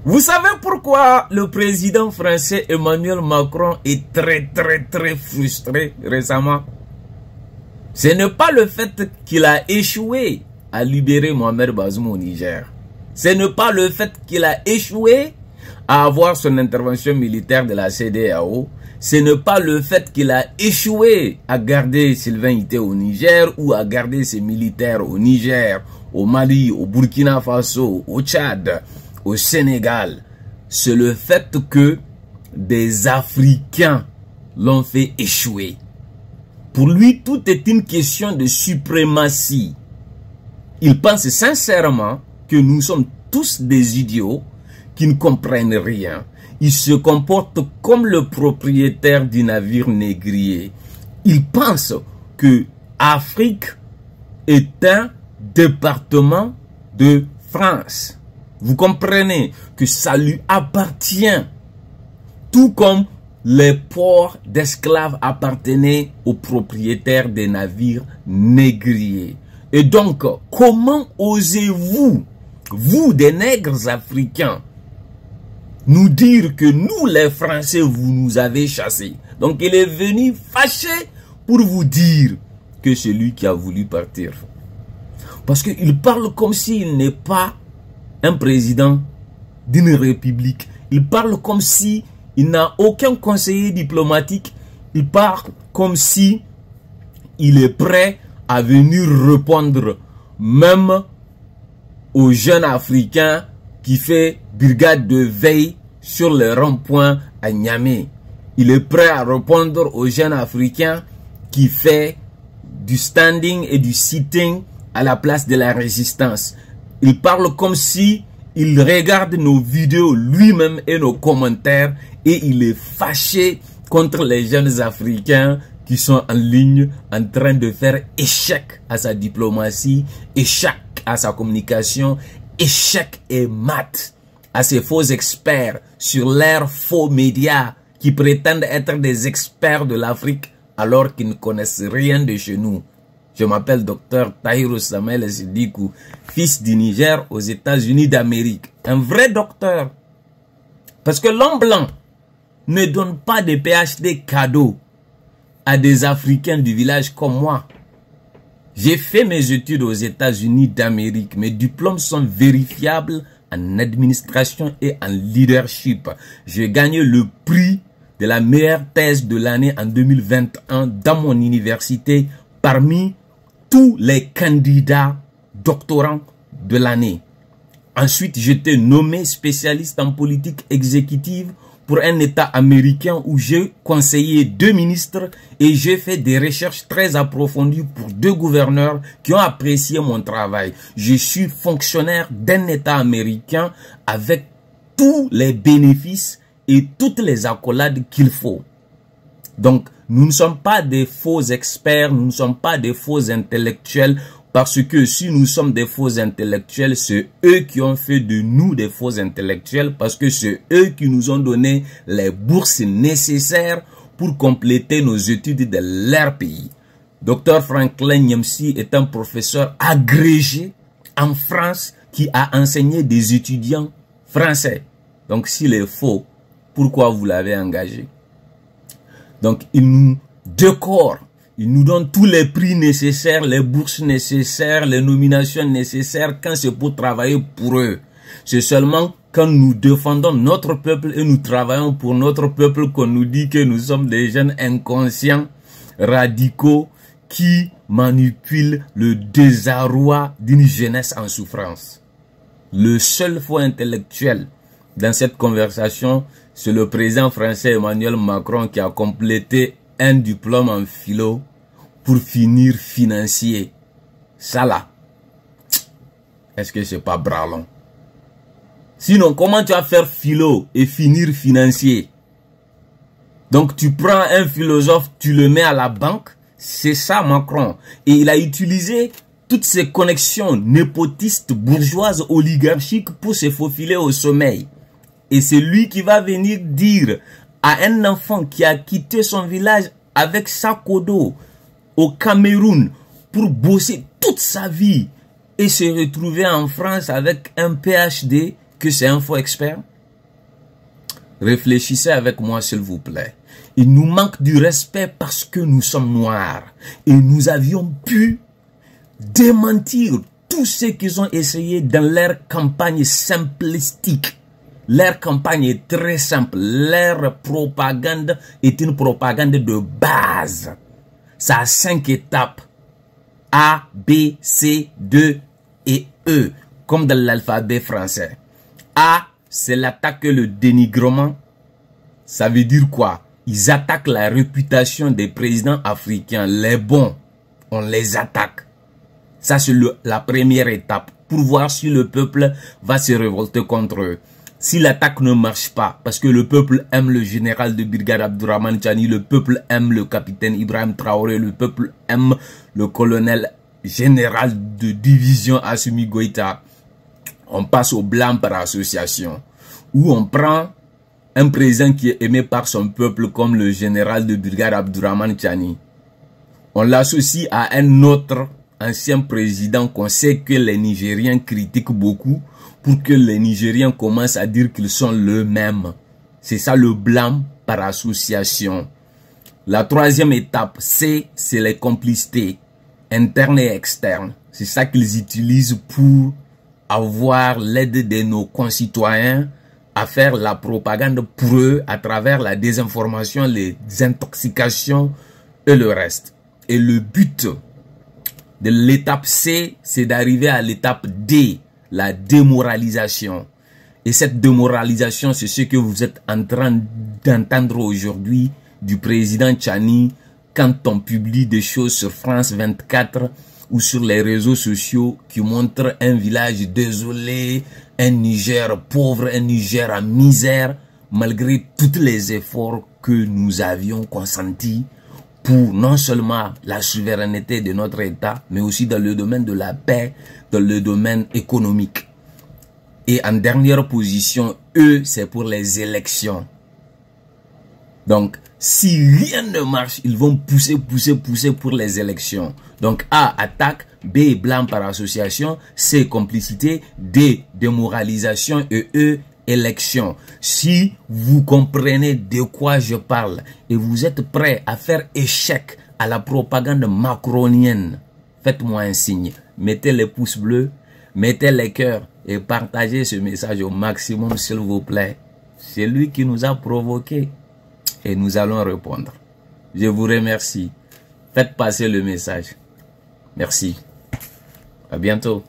Vous savez pourquoi le président français Emmanuel Macron est très frustré récemment? Ce n'est pas le fait qu'il a échoué à libérer Mohamed Bazoum au Niger. Ce n'est pas le fait qu'il a échoué à avoir son intervention militaire de la CEDEAO. Ce n'est pas le fait qu'il a échoué à garder Sylvain Ité au Niger ou à garder ses militaires au Niger, au Mali, au Burkina Faso, au Tchad, au Sénégal. C'est le fait que des Africains l'ont fait échouer. Pour lui, tout est une question de suprématie. Il pense sincèrement que nous sommes tous des idiots qui ne comprennent rien. Il se comporte comme le propriétaire du navire négrier. Il pense que Afrique est un département de France. Vous comprenez que ça lui appartient. Tout comme les ports d'esclaves appartenaient aux propriétaires des navires négriers. Et donc, comment osez-vous, vous des nègres africains, nous dire que nous les Français, vous nous avez chassés? Donc il est venu fâché pour vous dire que c'est lui qui a voulu partir. Parce qu'il parle comme s'il n'est pas un président d'une république. Il parle comme si il n'a aucun conseiller diplomatique. Il parle comme si il est prêt à venir répondre même aux jeunes Africains qui fait brigade de veille sur les ronds-points à Niamey. Il est prêt à répondre aux jeunes Africains qui fait du standing et du sitting à la place de la résistance. Il parle comme si il regarde nos vidéos lui-même et nos commentaires et il est fâché contre les jeunes Africains qui sont en ligne en train de faire échec à sa diplomatie, échec à sa communication, échec et mat à ces faux experts sur leurs faux médias qui prétendent être des experts de l'Afrique alors qu'ils ne connaissent rien de chez nous. Je m'appelle Dr Tahirou Samuel Sidikou, fils du Niger aux États-Unis d'Amérique. Un vrai docteur. Parce que l'homme blanc ne donne pas de PhD cadeaux à des Africains du village comme moi. J'ai fait mes études aux États-Unis d'Amérique. Mes diplômes sont vérifiables en administration et en leadership. J'ai gagné le prix de la meilleure thèse de l'année en 2021 dans mon université parmi tous les candidats doctorants de l'année. Ensuite, j'étais nommé spécialiste en politique exécutive pour un État américain où j'ai conseillé 2 ministres et j'ai fait des recherches très approfondies pour 2 gouverneurs qui ont apprécié mon travail. Je suis fonctionnaire d'un État américain avec tous les bénéfices et toutes les accolades qu'il faut. Donc, nous ne sommes pas des faux experts, nous ne sommes pas des faux intellectuels, parce que si nous sommes des faux intellectuels, c'est eux qui ont fait de nous des faux intellectuels, parce que c'est eux qui nous ont donné les bourses nécessaires pour compléter nos études de leur pays. Dr Franklin Nyamsi est un professeur agrégé en France qui a enseigné des étudiants français. Donc s'il est faux, pourquoi vous l'avez engagé? Donc il nous décore. Ils nous donnent tous les prix nécessaires, les bourses nécessaires, les nominations nécessaires quand c'est pour travailler pour eux. C'est seulement quand nous défendons notre peuple et nous travaillons pour notre peuple qu'on nous dit que nous sommes des jeunes inconscients, radicaux, qui manipulent le désarroi d'une jeunesse en souffrance. Le seul faux intellectuel dans cette conversation, c'est le président français Emmanuel Macron qui a complété un diplôme en philo pour finir financier. Ça là, est-ce que c'est pas bralon? Sinon, comment tu vas faire philo et finir financier? Donc tu prends un philosophe, tu le mets à la banque. C'est ça Macron. Et il a utilisé toutes ces connexions népotistes, bourgeoises, oligarchiques pour se faufiler au sommeil. Et c'est lui qui va venir dire à un enfant qui a quitté son village avec sac au dos au Cameroun pour bosser toute sa vie et se retrouver en France avec un PhD que c'est un faux expert? Réfléchissez avec moi s'il vous plaît. Il nous manque du respect parce que nous sommes noirs. Et nous avions pu démentir tous ceux qu'ils ont essayé dans leur campagne simplistique. Leur campagne est très simple. Leur propagande est une propagande de base. Ça a 5 étapes. A, B, C, D et E. Comme dans l'alphabet français. A, c'est l'attaque et le dénigrement. Ça veut dire quoi? Ils attaquent la réputation des présidents africains. Les bons, on les attaque. Ça, c'est la première étape pour voir si le peuple va se révolter contre eux. Si l'attaque ne marche pas, parce que le peuple aime le général de brigade Abdourahmane Tiani, le peuple aime le capitaine Ibrahim Traoré, le peuple aime le colonel général de division Assimi Goïta, on passe au blanc par association, où on prend un président qui est aimé par son peuple comme le général de brigade Abdourahmane Tiani. On l'associe à un autre ancien président qu'on sait que les Nigériens critiquent beaucoup pour que les Nigériens commencent à dire qu'ils sont le même. C'est ça le blanc par association. La troisième étape, C, c'est les complicités internes et externes. C'est ça qu'ils utilisent pour avoir l'aide de nos concitoyens à faire la propagande pour eux à travers la désinformation, les intoxications et le reste. Et le but de l'étape C, c'est d'arriver à l'étape D, la démoralisation. Et cette démoralisation, c'est ce que vous êtes en train d'entendre aujourd'hui du président Tiani quand on publie des choses sur France 24 ou sur les réseaux sociaux qui montrent un village désolé, un Niger pauvre, un Niger en misère, malgré tous les efforts que nous avions consentis pour non seulement la souveraineté de notre État, mais aussi dans le domaine de la paix, dans le domaine économique. Et en dernière position, eux, c'est pour les élections. Donc, si rien ne marche, ils vont pousser pour les élections. Donc, A, attaque, B, blanc par association, C, complicité, D, démoralisation et E, élection. Si vous comprenez de quoi je parle et vous êtes prêts à faire échec à la propagande macronienne, faites-moi un signe. Mettez les pouces bleus, mettez les cœurs et partagez ce message au maximum s'il vous plaît. C'est lui qui nous a provoqués et nous allons répondre. Je vous remercie. Faites passer le message. Merci. À bientôt.